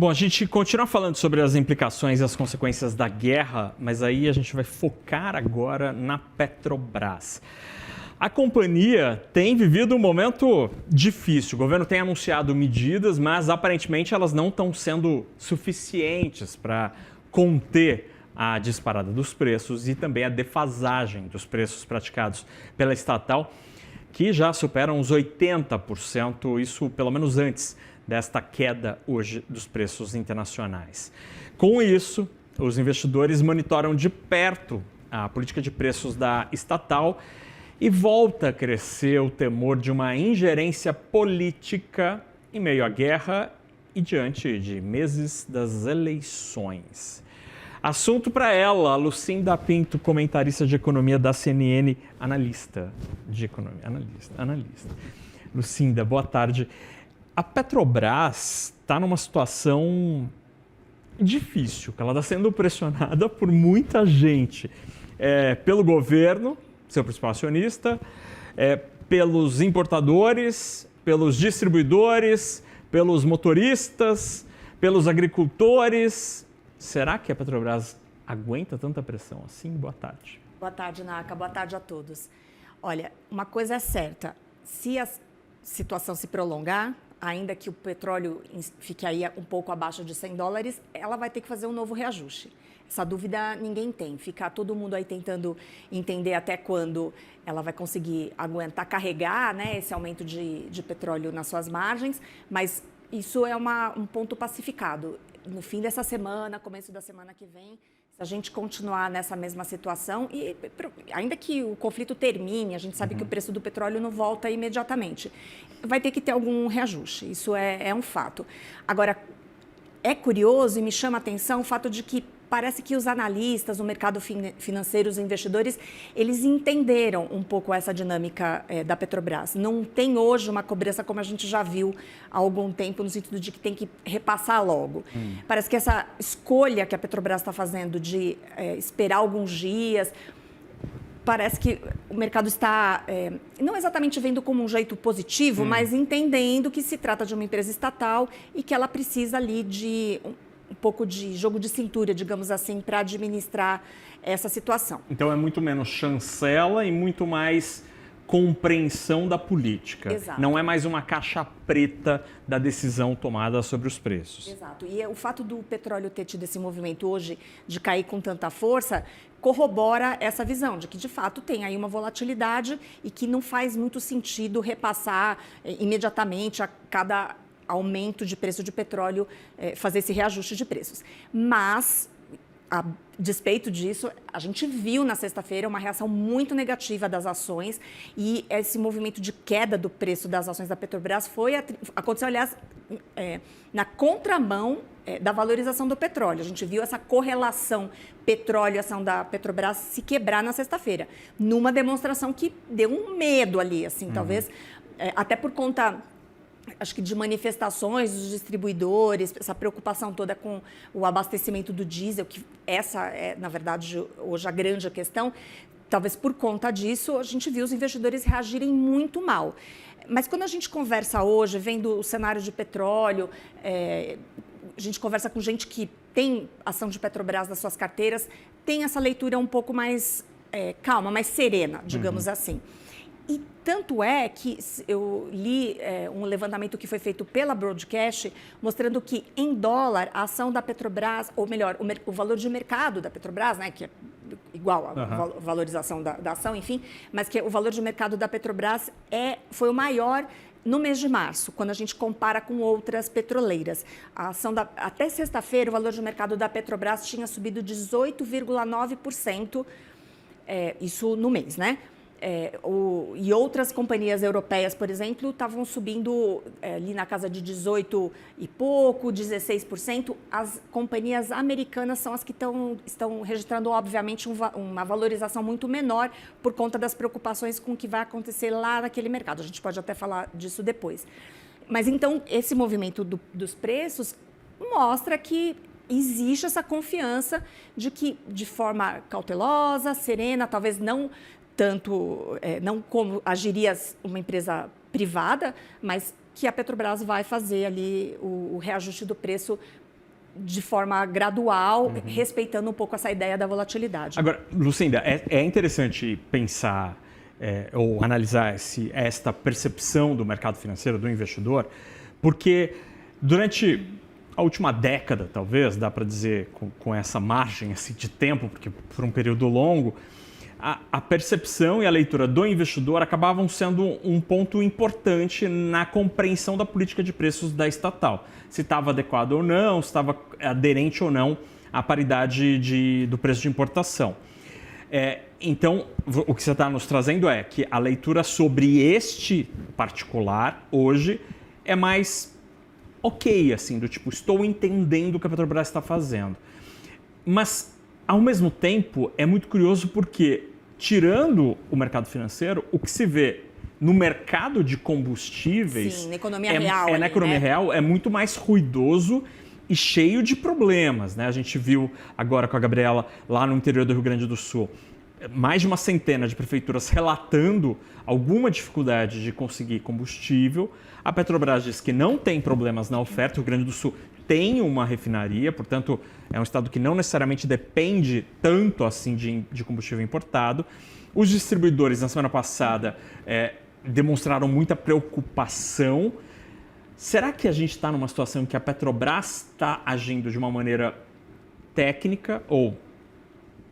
Bom, a gente continua falando sobre as implicações e as consequências da guerra, mas aí a gente vai focar agora na Petrobras. A companhia tem vivido um momento difícil. O governo tem anunciado medidas, mas aparentemente elas não estão sendo suficientes para conter a disparada dos preços e também a defasagem dos preços praticados pela estatal, que já superam os 80%, isso pelo menos antes desta queda hoje dos preços internacionais. Com isso, os investidores monitoram de perto a política de preços da estatal e volta a crescer o temor de uma ingerência política em meio à guerra e diante de meses das eleições. Assunto para ela, Lucinda Pinto, comentarista de economia da CNN, analista de economia, analista. Lucinda, boa tarde. A Petrobras está numa situação difícil, que ela está sendo pressionada por muita gente, pelo governo, seu principal acionista, pelos importadores, pelos distribuidores, pelos motoristas, pelos agricultores. Será que a Petrobras aguenta tanta pressão assim? Boa tarde. Boa tarde, Naka. Boa tarde a todos. Olha, uma coisa é certa, se a situação se prolongar, ainda que o petróleo fique aí um pouco abaixo de $100, ela vai ter que fazer um novo reajuste. Essa dúvida ninguém tem. Fica todo mundo aí tentando entender até quando ela vai conseguir aguentar, carregar, né, esse aumento de petróleo nas suas margens, mas isso é um ponto pacificado. No fim dessa semana, começo da semana que vem, se a gente continuar nessa mesma situação, e ainda que o conflito termine, a gente sabe que o preço do petróleo não volta imediatamente, vai ter que ter algum reajuste, isso é um fato. Agora, é curioso e me chama a atenção o fato de que parece que os analistas, o mercado financeiro, os investidores, eles entenderam um pouco essa dinâmica da Petrobras. Não tem hoje uma cobrança como a gente já viu há algum tempo, no sentido de que tem que repassar logo. Parece que essa escolha que a Petrobras está fazendo de esperar alguns dias, parece que o mercado está, não exatamente vendo como um jeito positivo, mas entendendo que se trata de uma empresa estatal e que ela precisa ali de um pouco de jogo de cintura, digamos assim, para administrar essa situação. Então é muito menos chancela e muito mais compreensão da política. Exato. Não é mais uma caixa preta da decisão tomada sobre os preços. Exato. E o fato do petróleo ter tido esse movimento hoje de cair com tanta força corrobora essa visão de que, de fato, tem aí uma volatilidade e que não faz muito sentido repassar imediatamente a cada aumento de preço de petróleo, fazer esse reajuste de preços. Mas, a despeito disso, a gente viu na sexta-feira uma reação muito negativa das ações e esse movimento de queda do preço das ações da Petrobras aconteceu, aliás, na contramão da valorização do petróleo. A gente viu essa correlação petróleo-ação da Petrobras se quebrar na sexta-feira, numa demonstração que deu um medo ali, assim, talvez, até por conta, acho que de manifestações dos distribuidores, essa preocupação toda com o abastecimento do diesel, que essa é, na verdade, hoje a grande questão. Talvez por conta disso, a gente viu os investidores reagirem muito mal. Mas quando a gente conversa hoje, vendo o cenário de petróleo, a gente conversa com gente que tem ação de Petrobras nas suas carteiras, tem essa leitura um pouco mais calma, mais serena, digamos assim. E tanto é que eu li um levantamento que foi feito pela Broadcast, mostrando que, em dólar, a ação da Petrobras, ou melhor, o valor de mercado da Petrobras, né, que é igual à valorização da ação, enfim, mas que o valor de mercado da Petrobras foi o maior no mês de março, quando a gente compara com outras petroleiras. A ação até sexta-feira, o valor de mercado da Petrobras tinha subido 18,9%, isso no mês, né? E outras companhias europeias, por exemplo, estavam subindo ali na casa de 18 e pouco, 16%. As companhias americanas são as que estão registrando, obviamente, uma valorização muito menor por conta das preocupações com o que vai acontecer lá naquele mercado. A gente pode até falar disso depois. Mas, então, esse movimento dos preços mostra que existe essa confiança de que, de forma cautelosa, serena, talvez não tanto, não como agiria uma empresa privada, mas que a Petrobras vai fazer ali o reajuste do preço de forma gradual, respeitando um pouco essa ideia da volatilidade. Agora, Lucinda, é interessante pensar ou analisar esta percepção do mercado financeiro, do investidor, porque durante a última década, talvez, dá para dizer com essa margem assim, de tempo, porque por um período longo, a percepção e a leitura do investidor acabavam sendo um ponto importante na compreensão da política de preços da estatal. Se estava adequado ou não, se estava aderente ou não à paridade do preço de importação. Então, o que você está nos trazendo é que a leitura sobre este particular, hoje, é mais ok, assim, do tipo, estou entendendo o que a Petrobras está fazendo. Mas, ao mesmo tempo, é muito curioso porque, tirando o mercado financeiro, o que se vê no mercado de combustíveis... Sim, na economia real. Na economia real é muito mais ruidoso e cheio de problemas, né? A gente viu agora com a Gabriela, lá no interior do Rio Grande do Sul, mais de uma centena de prefeituras relatando alguma dificuldade de conseguir combustível. A Petrobras diz que não tem problemas na oferta. O Rio Grande do Sul tem uma refinaria, portanto, é um estado que não necessariamente depende tanto assim de combustível importado. Os distribuidores, na semana passada, demonstraram muita preocupação. Será que a gente está numa situação em que a Petrobras está agindo de uma maneira técnica ou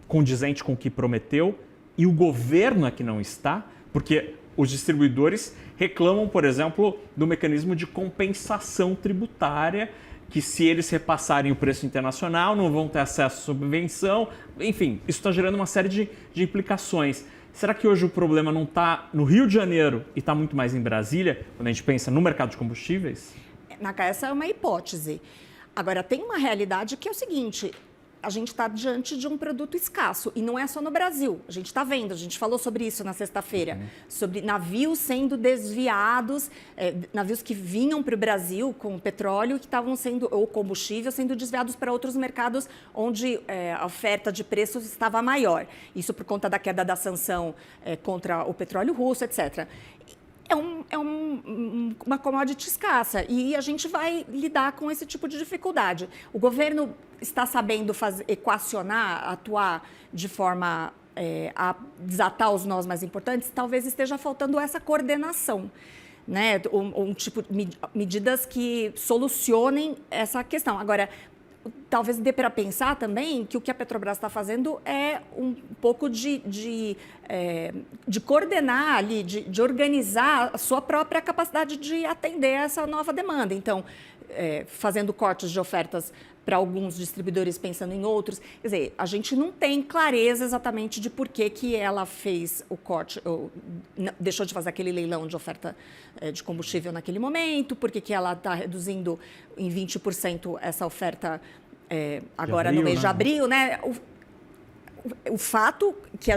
condizente com o que prometeu e o governo é que não está? Porque os distribuidores reclamam, por exemplo, do mecanismo de compensação tributária, que se eles repassarem o preço internacional não vão ter acesso à subvenção. Enfim, isso está gerando uma série de implicações. Será que hoje o problema não está no Rio de Janeiro e está muito mais em Brasília, quando a gente pensa no mercado de combustíveis? Essa é uma hipótese. Agora, tem uma realidade que é o seguinte: a gente está diante de um produto escasso, e não é só no Brasil. A gente está vendo, a gente falou sobre isso na sexta-feira, sobre navios sendo desviados, navios que vinham para o Brasil com petróleo, que estavam sendo, ou combustível, sendo desviados para outros mercados onde a oferta de preços estava maior. Isso por conta da queda da sanção contra o petróleo russo, etc. Uma commodity escassa e a gente vai lidar com esse tipo de dificuldade. O governo está sabendo equacionar, atuar de forma a desatar os nós mais importantes. Talvez esteja faltando essa coordenação, né? Medidas que solucionem essa questão. Agora, talvez dê para pensar também que o que a Petrobras está fazendo é um pouco de coordenar ali, de organizar a sua própria capacidade de atender essa nova demanda. Então, fazendo cortes de ofertas para alguns distribuidores, pensando em outros. Quer dizer, a gente não tem clareza exatamente de por que ela fez o corte, ou deixou de fazer aquele leilão de oferta de combustível naquele momento, por que ela está reduzindo em 20% essa oferta agora no mês de abril, né? O fato que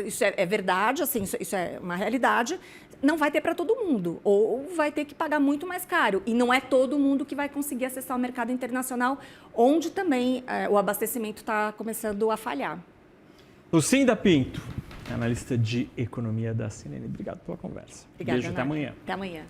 isso é verdade, assim, isso é uma realidade, não vai ter para todo mundo, ou vai ter que pagar muito mais caro. E não é todo mundo que vai conseguir acessar o mercado internacional, onde também o abastecimento está começando a falhar. Lucinda Pinto, analista de economia da CNN. Obrigado pela conversa. Obrigada, Beijo, até amanhã. Até amanhã.